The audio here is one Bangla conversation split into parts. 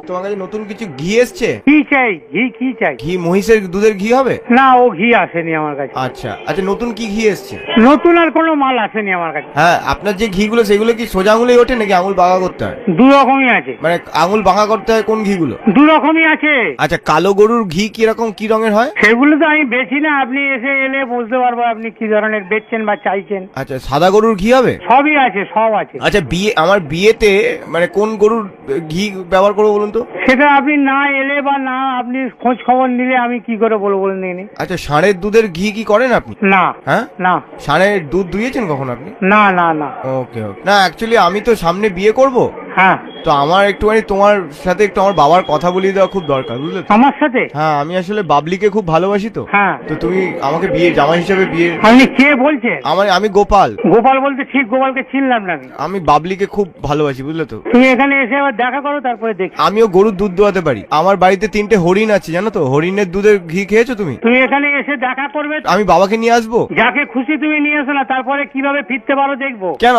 তোমার কাছে নতুন কিছু ঘি এসছে? কি চাই? ঘি কি চাই? ঘি মহিষের দুধের ঘি হবে? না, ও ঘি আসেনি আমার কাছে। আচ্ছা আচ্ছা, নতুন কি ঘি এসছে? নতুন আর কোনো মাল আসেনি আমার কাছে। হ্যাঁ, আপনার যে ঘিগুলো সেগুলো কি সোজা আঙুলেই ওঠে নাকি আঙুল বাঁকা করতে হয়? দু রকমই আছে। মানে আঙুল বাঁকা করতে হয় কোন ঘিগুলো? দু রকমই আছে। আচ্ছা, কালো গরুর ঘি কিরকম কি রঙের হয়? সেগুলো তো আমি বেচি না, আপনি এসে এলে বুঝতে পারবো আপনি কি ধরনের বেচছেন বা চাইছেন। আচ্ছা, সাদা গরুর ঘি হবে? সবই আছে, সব আছে। আচ্ছা, আমার বিয়েতে মানে কোন গরুর ঘি ব্যবহার করবো বলুন তো? সেটা আপনি না এলে বা না আপনি খোঁজ খবর নিলে আমি কি করে বলবো বলুন দিন। আচ্ছা, ষাঁড়ের দুধের ঘি কি করেন আপনি? না। হ্যাঁ, না। ষাঁড়ের দুধ দুইয়েছেন কখন আপনি? না না না। ওকে ওকে, না অ্যাকচুয়ালি আমি তো সামনে বিয়ে করব, হ্যাঁ। তো আমার একটুখানি তোমার সাথে একটু আমার বাবার কথা বলিয়ে দেওয়া খুব দরকার, বুঝলে তো? আমার সাথে? হ্যাঁ, আমি আসলে বাবলিকে খুব ভালোবাসি তো। হ্যাঁ। তো তুমি আমাকে বিয়ে জামাই হিসেবে বিয়ে। আপনি কে বলছেন? আমি গোপাল। গোপাল বলতে ঠিক গোপালকে চিনলাম না আমি। আমি বাবলিকে খুব ভালোবাসি, বুঝলে তো? তুমি এখানে এসে আবার দেখা করো, তারপরে দেখি। আমিও গরুর দুধ দোয়াতে পারি। আমার বাড়িতে 3টে হরিণ আছে, জানো তো? হরিণের দুধের ঘি খেয়েছো তুমি? তুমি এখানে এসে দেখা করবে। আমি বাবাকে নিয়ে আসবো। যাকে খুশি তুমি নিয়ে এসো না, তারপরে কিভাবে ফিরতে পারো দেখবো। কেন?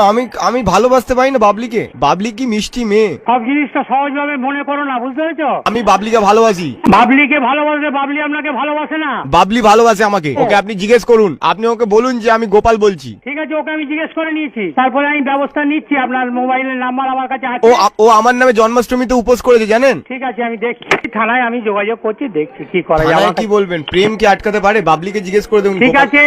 আমি ভালোবাসতে পারি না বাবলিকে। বাবলি কি মিষ্টি মেয়ে। সব জিনিসটা সহজভাবে মনে করো না, বুঝতে পেরেছো? আমি বাবলিকে ভালোবাসি। বাবলিকে ভালোবাসে, বাবলি আপনাকে ভালোবাসে না। বাবলি ভালোবাসে আমাকে। ওকে আপনি জিজ্ঞেস করুন, আপনি ওকে বলুন যে আমি গোপাল বলছি। ঠিক আছে, ওকে আমি জিজ্ঞেস করে নিয়েছি, তারপরে আমি ব্যবস্থা নিচ্ছি। আপনার মোবাইলের নাম্বার আমার কাছে আছে। ও আমার নামে জন্মাষ্টমীতে উপোস করেছে, জানেন? ঠিক আছে, আমি দেখছি, থানায় আমি যোগাযোগ করছি, দেখছি কি করা যায়। থানায় কি বলবেন? প্রেম কি আটকাতে পারে? বাবলিকে জিজ্ঞেস করে দেখুন। ঠিক আছে,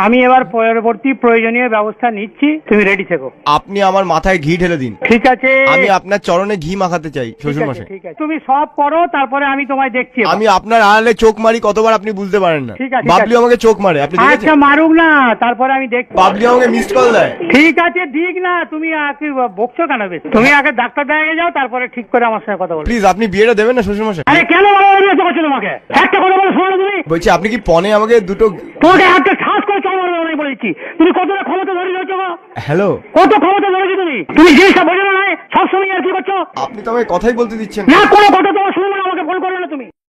আমি এবার পরবর্তী প্রয়োজনীয় ব্যবস্থা নিচ্ছি, তুমি রেডি থেকো। আপনি আমার মাথায় ঘি ঢেলে দিন। ঠিক আছে। আমি আপনার চরণে ঘি মাখাতে চাই, শ্বশুর মশাই। ঠিক আছে, তুমি সব করো, তারপরে আমি তোমায় দেখছি। আমি আপনার আড়ালে চোখ মারি কতবার আপনি বুঝতে পারেন না। ঠিক আছে, বাবলি আমাকে চোখ মারে, আপনি আচ্ছা দেখেছেন? মারুক না, তারপরে আমি দেখছি। বাবলি আমাকে মিসড কল দেয়। ঠিক আছে, ঠিক না, তুমি আগে বকছো কেন বেশি? তুমি আগে ডাক্তার দেখাতে যাও, তারপরে ঠিক করে আমার সঙ্গে কথা বলো। প্লিজ আপনি বিয়েটা দেবেন না শ্বশুর মশাই? আরে কেন ভালোবাসা করছো তোমাকে? একটা কথা বলো, শোনো তুমি। বলছি আপনি কি পনে আমাকে দুটো। তোমাকে একটা ঠাস করে চল মারবো আমি বলেছি। তুমি কতটা ক্ষমতা ধরে রয়েছো গো? হ্যালো, কত ক্ষমতা ধরেছো তুমি জিনিসটা বোঝো না? সবসময় আর কি করছো? আপনি তো আমাকে কথাই বলতে দিচ্ছেন না। না, কোনো কথা তোমার শুনবো না, আমাকে ফোন করবে না তুমি।